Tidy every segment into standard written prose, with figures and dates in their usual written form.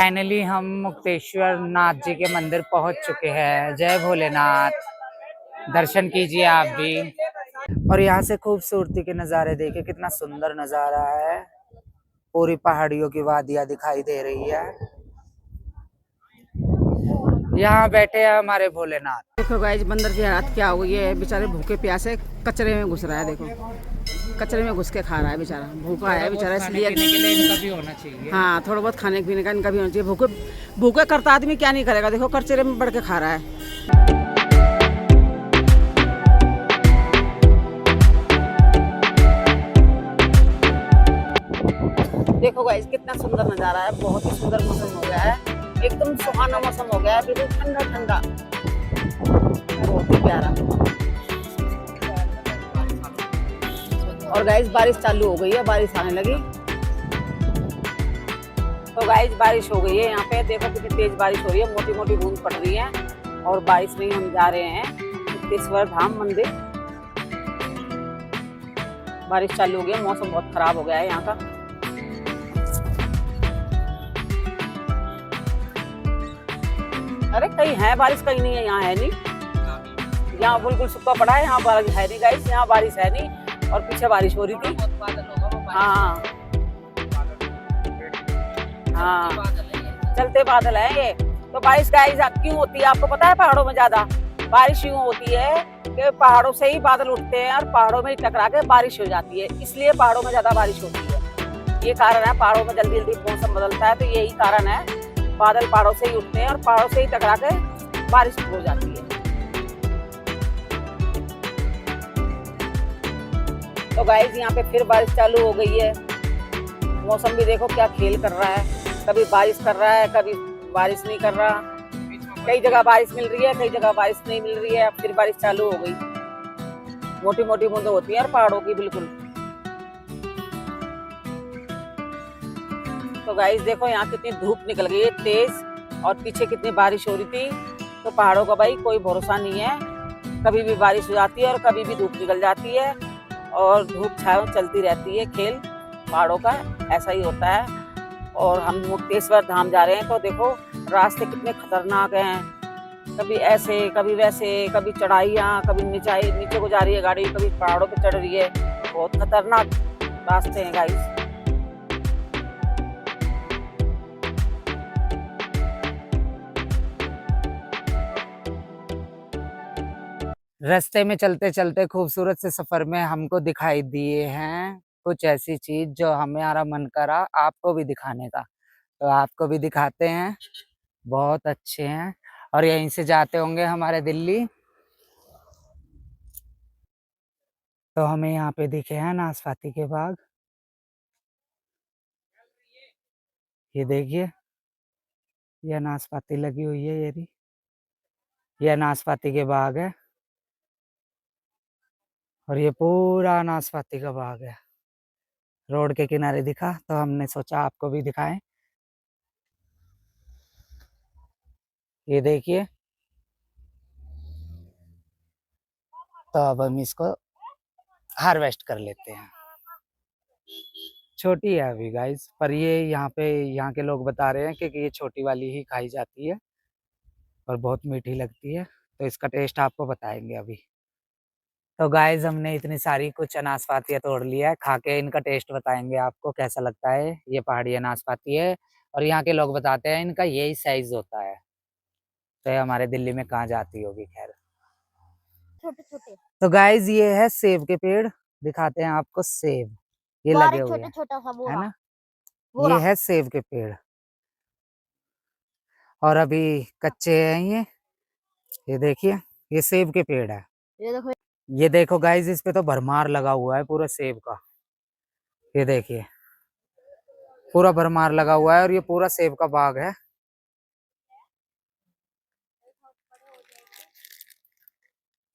Finally हम मुक्तेश्वर नाथ जी के मंदिर पहुंच चुके हैं। जय भोलेनाथ। दर्शन कीजिए आप भी। और यहाँ से खूबसूरती के नज़ारे देखिए, कितना सुंदर नज़ारा है। पूरी पहाड़ियों की वादियाँ दिखाई दे रही है। यहाँ बैठे हैं हमारे भोलेनाथ। देखो गाइस, बंदर की हालत क्या हो गई है। बेचारे भूखे प्यासे कचरे में घुस रहा है। देखो कचरे में घुस के खा रहा है बेचारा, भूखा है बेचारा, इसलिए इनका भी होना चाहिए। हाँ, थोड़ा बहुत खाने पीने का इनका भी होना चाहिए। भूखे भूखे करता आदमी क्या नहीं करेगा। देखो कचरे में बढ़ के खा रहा है। देखो गाइस, कितना सुंदर नजारा है। बहुत ही सुंदर मौसम हो गया है, एकदम सुहाना मौसम हो गया है, बिल्कुल ठंडा ठंडा, बहुत ही प्यारा। और गाइस बारिश चालू हो गई है, बारिश आने लगी। तो गाइस बारिश हो गई है यहाँ पे। देखो कितनी तेज बारिश हो रही है, मोटी मोटी बूंद पड़ रही है। और बारिश में हम जा रहे हैं मुक्तेश्वर धाम मंदिर। बारिश चालू हो गई है, मौसम बहुत खराब हो गया है यहाँ का। अरे कहीं है बारिश, कहीं नहीं है। यहाँ है नहीं, यहाँ बिल्कुल सूखा पड़ा है। यहाँ बारिश है नहीं गाइस, यहाँ बारिश है नहीं। और पीछे बारिश हो रही थी। हाँ हाँ, चलते बादल है ये। तो बारिश गाइस क्यों होती है आपको पता है? पहाड़ों में ज्यादा बारिश यूं होती है कि पहाड़ों से ही बादल उठते हैं और पहाड़ों में टकरा के बारिश हो जाती है, इसलिए पहाड़ों में ज्यादा बारिश होती है। ये कारण है, पहाड़ों में जल्दी जल्दी मौसम बदलता है, तो यही कारण है। बादल पहाड़ों से ही उठते हैं और पहाड़ों से ही टकरा के बारिश हो जाती है। तो गाइस यहाँ पे फिर बारिश चालू हो गई है। मौसम भी देखो क्या खेल कर रहा है, कभी बारिश कर रहा है, कभी बारिश नहीं कर रहा। कई जगह बारिश मिल रही है, कई जगह बारिश नहीं मिल रही है। अब फिर बारिश चालू हो गई। मोटी मोटी बूंदें होती है पहाड़ों की बिल्कुल। तो गाइस देखो यहाँ कितनी धूप निकल गई है तेज, और पीछे कितनी बारिश हो रही थी। तो पहाड़ों का भाई कोई भरोसा नहीं है, कभी भी बारिश हो जाती है और कभी भी धूप निकल जाती है। और धूप छाँव चलती रहती है, खेल पहाड़ों का ऐसा ही होता है। और हम मुक्तेश्वर धाम जा रहे हैं, तो देखो रास्ते कितने खतरनाक हैं। कभी ऐसे कभी वैसे, कभी चढ़ाइयाँ, कभी नीचे को जा रही है गाड़ी, कभी पहाड़ों पे चढ़ रही है। बहुत खतरनाक रास्ते हैं गाइस। रास्ते में चलते चलते खूबसूरत से सफर में हमको दिखाई दिए हैं कुछ ऐसी चीज जो हमारा मन करा आपको भी दिखाने का, तो आपको भी दिखाते हैं। बहुत अच्छे हैं। और यहीं से जाते होंगे हमारे दिल्ली। तो हमें यहाँ पे दिखे हैं नाशपाती के बाग। ये देखिए, ये नाशपाती लगी हुई है। ये नाशपाती के बाग है, और ये पूरा नाशपाती का बाग है। रोड के किनारे दिखा तो हमने सोचा आपको भी दिखाएं। ये देखिए, तो अब हम इसको हार्वेस्ट कर लेते हैं। छोटी है अभी गाइस, पर ये यहाँ के लोग बता रहे हैं कि ये छोटी वाली ही खाई जाती है और बहुत मीठी लगती है। तो इसका टेस्ट आपको बताएंगे अभी। तो गाइस हमने इतनी सारी कुछ नाशपातियाँ तोड़ लिया है, खा के इनका टेस्ट बताएंगे आपको कैसा लगता है। ये पहाड़ी नाशपाती है, और यहाँ के लोग बताते हैं इनका यही साइज होता है। तो ये हमारे दिल्ली में कहाँ जाती होगी, खैर। छोटे छोटे। तो गाइस ये है सेब के पेड़, दिखाते हैं आपको सेब। ये लगे हुए हैं, छोटा सा है ना। बोरा। ये है सेब के पेड़, और अभी कच्चे हैं ये देखिए, ये सेब के पेड़ है। ये देखो, ये देखो गाइस, इस पे तो भरमार लगा हुआ है पूरा सेब का। ये देखिए, पूरा भरमार लगा हुआ है, और ये पूरा सेब का बाग है।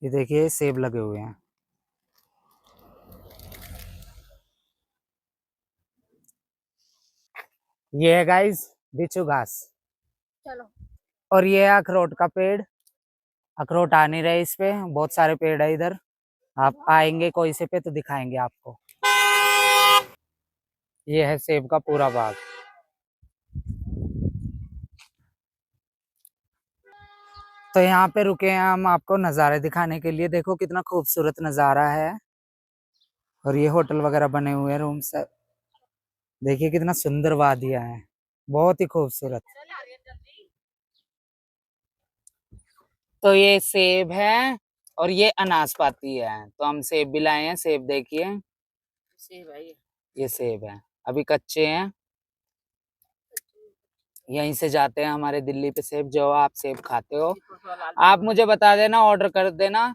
ये देखिए सेब लगे हुए हैं। ये है गाइस बिच्छू घास। चलो। और ये है अखरोट का पेड़। अखरोट आ नहीं रहे इस पे, बहुत सारे पेड़ है इधर। आप आएंगे कोई से पे तो दिखाएंगे आपको। ये है सेब का पूरा बाग। तो यहाँ पे रुके हैं हम आपको नज़ारे दिखाने के लिए। देखो कितना खूबसूरत नज़ारा है। और ये होटल वगैरह बने हुए हैं, रूम्स। देखिए कितना सुंदर वादियाँ है, बहुत ही खूबसूरत। तो ये सेब है और ये अनाशपाती है। तो हम सेब भी लाए हैं। सेब देखिए, सेब है ये सेब है, अभी कच्चे हैं। यहीं से जाते हैं हमारे दिल्ली पे सेब। जो आप सेब खाते हो आप मुझे बता देना, ऑर्डर कर देना,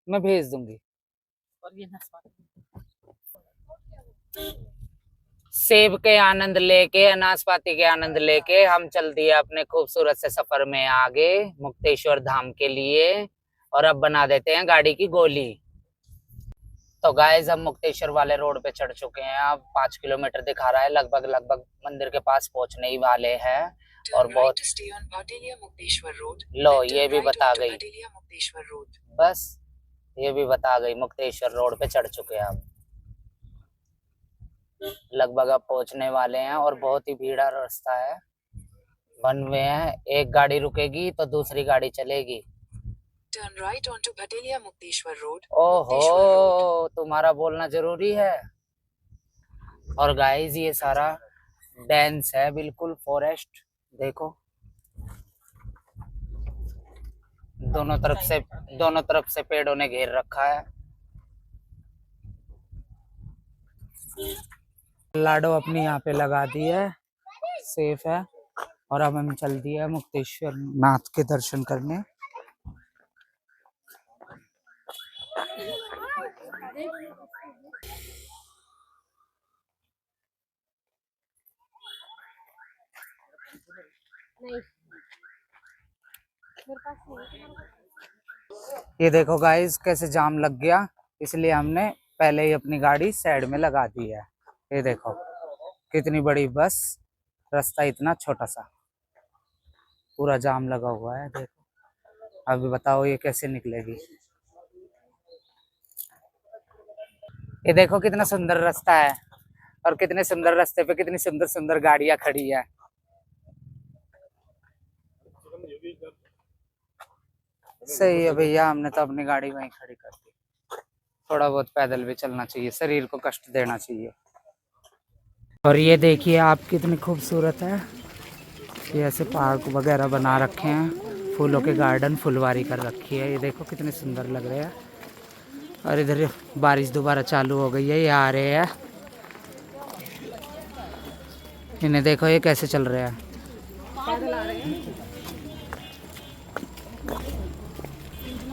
मैं भेज दूंगी। और ये नाशपाती। सेब के आनंद लेके, अनाशपाती के आनंद लेके हम चल दिए अपने खूबसूरत से सफर में आगे मुक्तेश्वर धाम के लिए। और अब बना देते हैं गाड़ी की गोली। तो गाइस हम मुक्तेश्वर वाले रोड पे चढ़ चुके हैं। अब 5 किलोमीटर दिखा रहा है, लगभग लगभग मंदिर के पास पहुंचने ही वाले हैं। और बहुत लो ये भी बता गई, बस ये भी बता गई, मुक्तेश्वर रोड पे चढ़ चुके हैं अब। लगभग अब पहुंचने वाले हैं और बहुत ही भीड़ा रास्ता है, वन वे है। एक गाड़ी रुकेगी तो दूसरी गाड़ी चलेगी। Turn right onto Bhatelia Mukteshwar Road. ओहो, तुम्हारा बोलना जरूरी है। और गाइस ये सारा डेंस है, बिल्कुल फॉरेस्ट। देखो दोनों तरफ से पेड़ों ने घेर रखा है। लाडो अपनी यहाँ पे लगा दी है, सेफ है। और अब हम चल दिए मुक्तेश्वर नाथ के दर्शन करने। नहीं, मेरे पास नहीं है। ये देखो गाइस कैसे जाम लग गया, इसलिए हमने पहले ही अपनी गाड़ी साइड में लगा दी है। ये देखो कितनी बड़ी बस, रास्ता इतना छोटा सा, पूरा जाम लगा हुआ है। देखो अभी बताओ ये कैसे निकलेगी। ये देखो कितना सुंदर रास्ता है, और कितने सुंदर रास्ते पे कितनी सुंदर सुंदर गाड़ियां खड़ी है। सही है भैया, हमने तो अपनी गाड़ी वहीं खड़ी कर दी। थोड़ा बहुत पैदल भी चलना चाहिए, शरीर को कष्ट देना चाहिए। और ये देखिए आप कितनी खूबसूरत है। ये ऐसे पार्क वगैरह बना रखे हैं, फूलों के गार्डन, फुलवारी कर रखी है। ये देखो कितने सुंदर लग रहे हैं। और इधर बारिश दोबारा चालू हो गई है, ये आ रहे हैं। इन्हें देखो ये कैसे चल रहे हैं।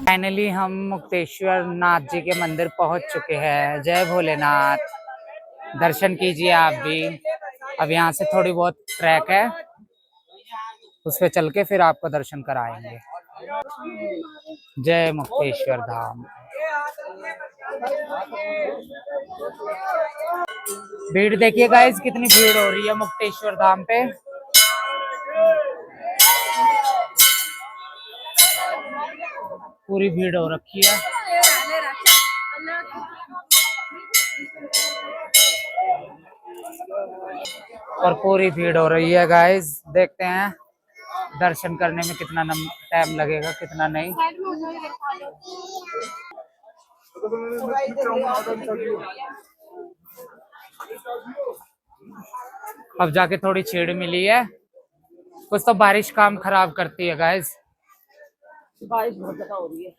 फाइनली हम मुक्तेश्वर नाथ जी के मंदिर पहुंच चुके हैं। जय भोलेनाथ। दर्शन कीजिए आप भी। अब यहाँ से थोड़ी बहुत ट्रैक है, उस पे चल के फिर आपको दर्शन कराएंगे। जय मुक्तेश्वर धाम। भीड़ देखिए गाइस कितनी भीड़ हो रही है मुक्तेश्वर धाम पे। पूरी भीड़ हो रखी है। और पूरी भीड़ हो रही है गाइस, देखते हैं दर्शन करने में कितना टाइम लगेगा, कितना नहीं। अब जाके थोड़ी छेड़ मिली है। कुछ तो बारिश काम खराब करती है गाइस। बारिश बहुत ज्यादा हो रही है।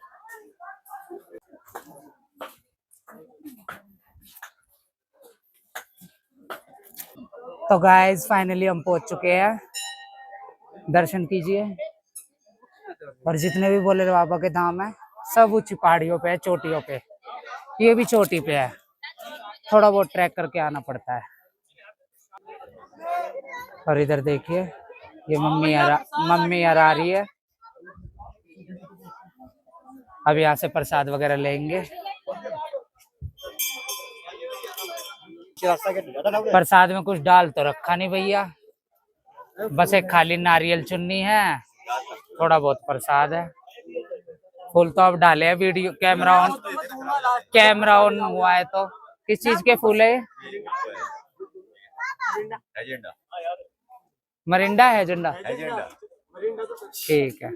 तो गाइस फाइनली हम पहुंच चुके हैं। दर्शन कीजिए। और जितने भी भोले बाबा के धाम है सब ऊंची पहाड़ियों पे है, चोटियों पे। ये भी चोटी पे है, थोड़ा बहुत ट्रैक करके आना पड़ता है। और इधर देखिए ये मम्मी आ रही है। अब यहाँ से प्रसाद वगैरह लेंगे। प्रसाद में कुछ डाल तो रखा नहीं भैया, बस एक खाली नारियल चुन्नी है, थोड़ा बहुत प्रसाद है। फूल तो अब डाले हैं, वीडियो कैमरा ऑन हुआ है। तो किस चीज के फूल है? मरिंडा है, एजेंडा। ठीक है।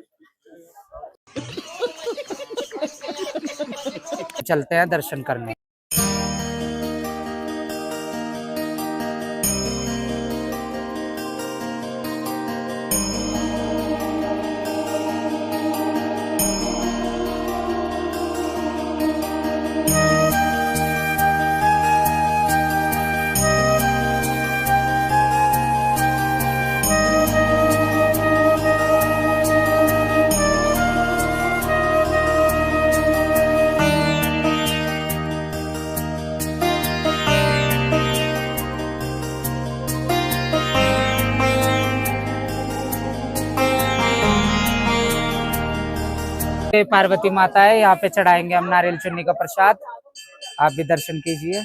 चलते हैं दर्शन करने। ये पार्वती माता है, यहाँ पे चढ़ाएंगे हम नारियल चुन्नी का प्रसाद। आप भी दर्शन कीजिए।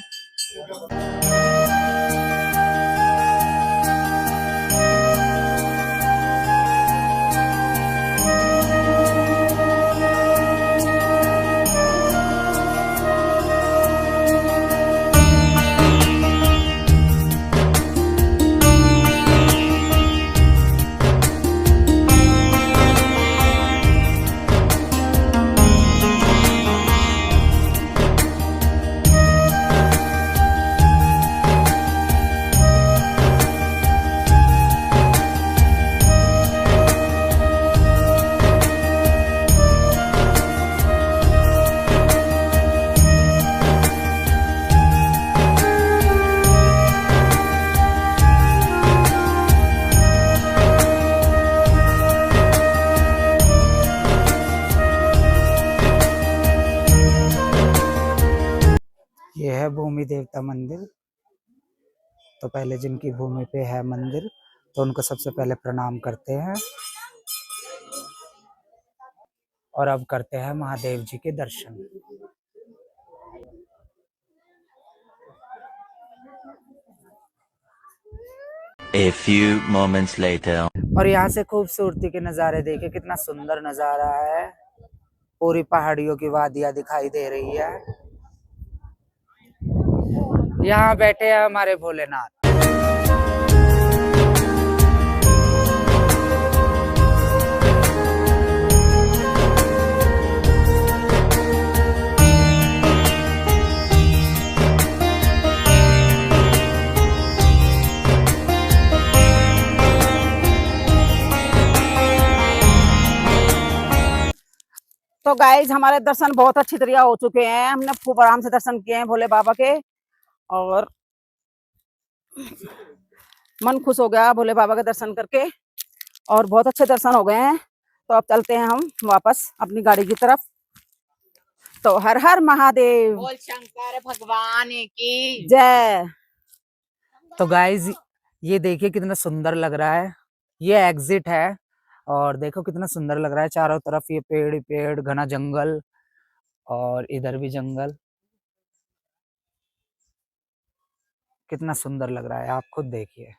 ये है भूमि देवता मंदिर। तो पहले जिनकी भूमि पे है मंदिर, तो उनको सबसे पहले प्रणाम करते हैं और अब करते हैं महादेव जी के दर्शन। A few moments later. और यहाँ से खूबसूरती के नज़ारे देखिए, कितना सुंदर नज़ारा है। पूरी पहाड़ियों की वादियाँ दिखाई दे रही है। यहाँ बैठे हैं हमारे भोलेनाथ। तो गाइज हमारे दर्शन बहुत अच्छी तरह हो चुके हैं। हमने खूब आराम से दर्शन किए हैं भोले बाबा के, और मन खुश हो गया भोले बाबा के दर्शन करके, और बहुत अच्छे दर्शन हो गए हैं। तो अब चलते हैं हम वापस अपनी गाड़ी की तरफ। तो हर हर महादेव, बोल शंकर भगवान की जय। तो गाइज ये देखिए कितना सुंदर लग रहा है। ये एग्जिट है और देखो कितना सुंदर लग रहा है। चारों तरफ ये पेड़ ही पेड़, घना जंगल, और इधर भी जंगल। कितना सुंदर लग रहा है, आप खुद देखिए।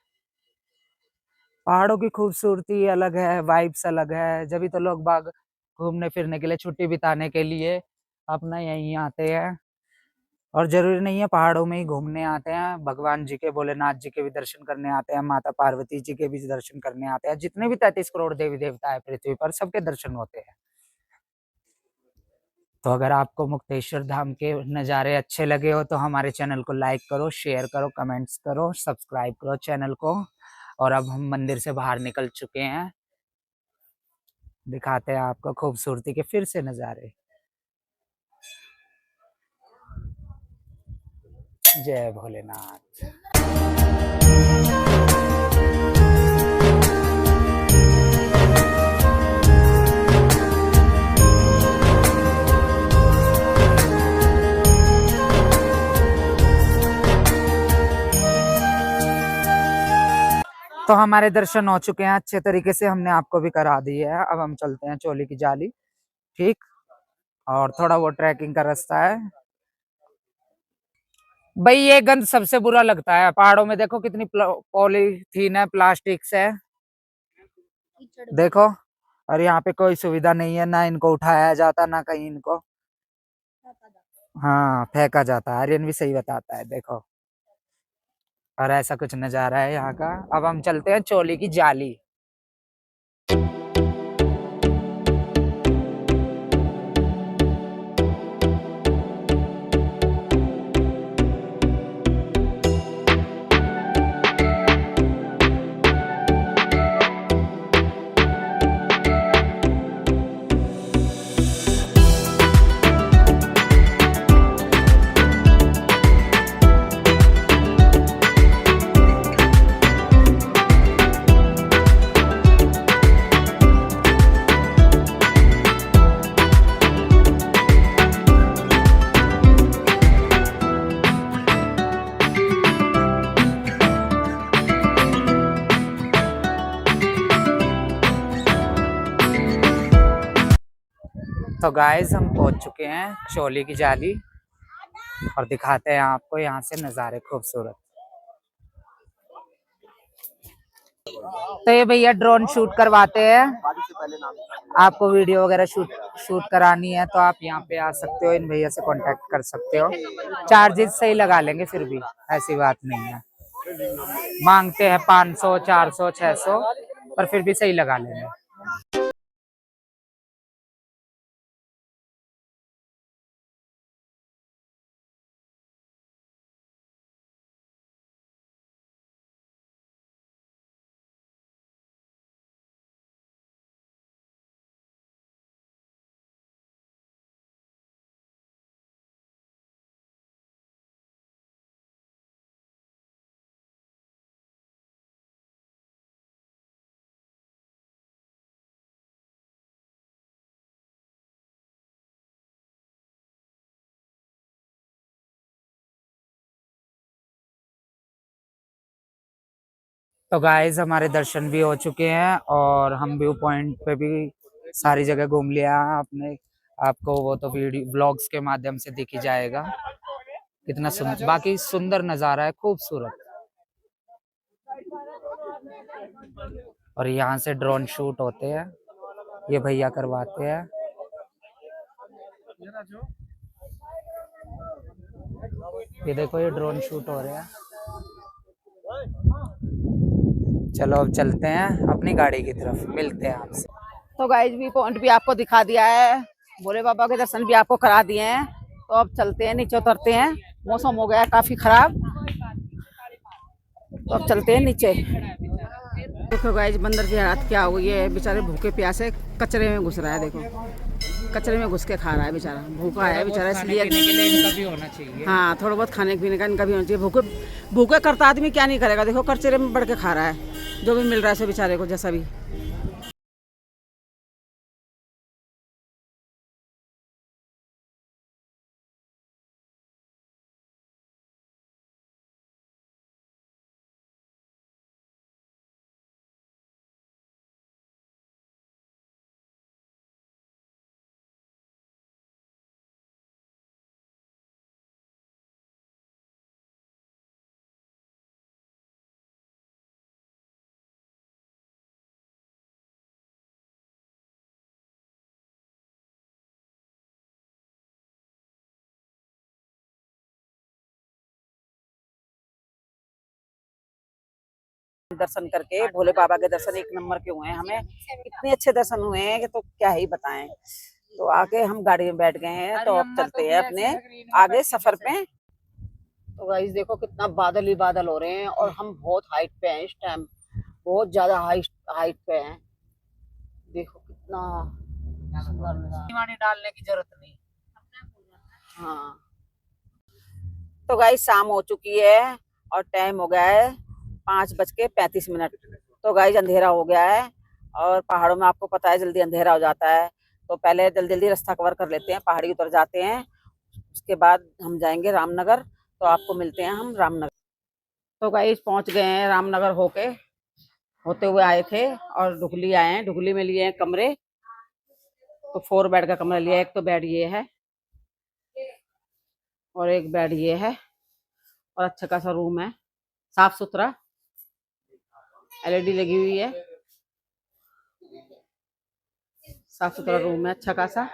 पहाड़ों की खूबसूरती अलग है, वाइब्स अलग है। जब भी तो लोग बाग घूमने फिरने के लिए, छुट्टी बिताने के लिए अपना यहीं आते हैं। और जरूरी नहीं है पहाड़ों में ही घूमने आते हैं, भगवान जी के, भोलेनाथ जी के भी दर्शन करने आते हैं, माता पार्वती जी के भी दर्शन करने आते हैं। जितने भी 33 करोड़ देवी देवता है पृथ्वी पर, सबके दर्शन होते हैं। तो अगर आपको मुक्तेश्वर धाम के नज़ारे अच्छे लगे हो तो हमारे चैनल को लाइक करो, शेयर करो, कमेंट्स करो, सब्सक्राइब करो चैनल को। और अब हम मंदिर से बाहर निकल चुके हैं, दिखाते हैं आपको खूबसूरती के फिर से नज़ारे। जय भोलेनाथ। तो हमारे दर्शन हो चुके हैं अच्छे तरीके से, हमने आपको भी करा दी है। अब हम चलते हैं चोली की जाली, ठीक। और थोड़ा वो ट्रैकिंग का रास्ता है भाई। ये गंद सबसे बुरा लगता है पहाड़ों में। देखो कितनी पॉलीथीन है, प्लास्टिक से, देखो। और यहाँ पे कोई सुविधा नहीं है, ना इनको उठाया जाता, ना कहीं इनको हाँ फेंका जाता है। आर्यन भी सही बताता है, देखो। और ऐसा कुछ नजारा है यहाँ का। अब हम चलते हैं चोली की जाली। तो गाइस हम पहुंच चुके हैं चोली की जाली और दिखाते हैं आपको यहाँ से नज़ारे खूबसूरत। तो ये भैया ड्रोन शूट करवाते हैं। आपको वीडियो वगैरह शूट करानी है तो आप यहाँ पे आ सकते हो, इन भैया से कांटेक्ट कर सकते हो। चार्जेस सही लगा लेंगे, फिर भी ऐसी बात नहीं है। मांगते हैं 500 400 600, पर फिर भी सही लगा लेंगे। तो गाइस हमारे दर्शन भी हो चुके हैं और हम व्यू पॉइंट पे भी सारी जगह घूम लिया आपने। आपको वो तो वीडियो व्लॉग्स के माध्यम से दिख ही जाएगा कितना सुंदर, बाकी सुंदर नज़ारा है, खूबसूरत। और यहाँ से ड्रोन शूट होते हैं, ये भैया करवाते हैं। ये देखो ये ड्रोन शूट हो रहे हैं। चलो अब चलते हैं अपनी गाड़ी की तरफ, मिलते हैं आपसे। तो गाइस व्यू पॉइंट भी आपको दिखा दिया है, भोले बाबा के दर्शन भी आपको करा दिए हैं। तो अब चलते हैं, नीचे उतरते हैं। मौसम हो गया है काफी खराब, तो अब चलते हैं नीचे। देखो गाइस बंदर की हालत क्या हुई है, बेचारे भूखे प्यासे कचरे में घुस रहा है। देखो कचरे में घुस के खा रहा है बेचारा, भूखा है बेचारा, इसलिए इनका भी होना चाहिए। हाँ थोड़ा बहुत खाने पीने का इनका भी होना चाहिए। भूखे भूखे करता आदमी क्या नहीं करेगा। देखो कचरे में बढ़ के खा रहा है, जो भी मिल रहा है सो बेचारे को जैसा भी। दर्शन करके भोले बाबा के दर्शन एक नंबर के हुए हैं, हमें इतने अच्छे दर्शन हुए हैं कि तो क्या ही बताएं। तो आगे हम गाड़ी में बैठ गए हैं, तो अब चलते हैं अपने आगे सफर पे। तो गाइस देखो कितना बादल ही बादल हो रहे हैं और हम बहुत हाइट पे हैं इस टाइम, बहुत ज्यादा हाइट पे हैं। देखो कितना पानी डालने की जरूरत नहीं। हाँ तो गाइस शाम हो चुकी है और टाइम हो गया है 5:35। तो गाइस अंधेरा हो गया है और पहाड़ों में आपको पता है जल्दी अंधेरा हो जाता है, तो पहले जल्दी जल्दी रास्ता कवर कर लेते हैं, पहाड़ी उतर जाते हैं। उसके बाद हम जाएंगे रामनगर, तो आपको मिलते हैं हम रामनगर। तो गाइस पहुंच गए हैं रामनगर होते हुए आए थे और ढुकली आए हैं। ढुकली में लिए हैं कमरे, तो 4 बेड का कमरा लिया। एक तो बेड ये है और एक बेड ये है और अच्छा खासा रूम है, साफ सुथरा, एलईडी लगी हुई है, साफ सुथरा रूम है अच्छा खासा।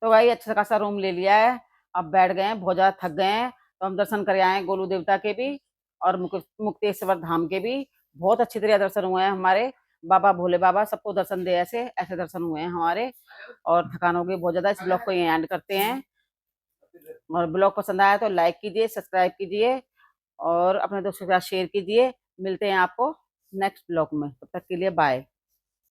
तो भाई अच्छा खासा रूम ले लिया है, अब बैठ गए हैं, बहुत ज्यादा थक गए हैं। तो हम दर्शन कर आए हैं गोलू देवता के भी और मुक्तेश्वर धाम के भी। बहुत अच्छी तरह दर्शन हुए हैं हमारे। बाबा भोले बाबा सबको दर्शन दे, ऐसे ऐसे दर्शन हुए हैं हमारे और थकान हो गई बहुत ज्यादा। इस ब्लॉग को यहीं एंड करते हैं और ब्लॉग पसंद आया तो लाइक कीजिए, सब्सक्राइब कीजिए और अपने दोस्तों के साथ शेयर कीजिए। मिलते हैं आपको नेक्स्ट ब्लॉग में, तब तक के लिए बाय।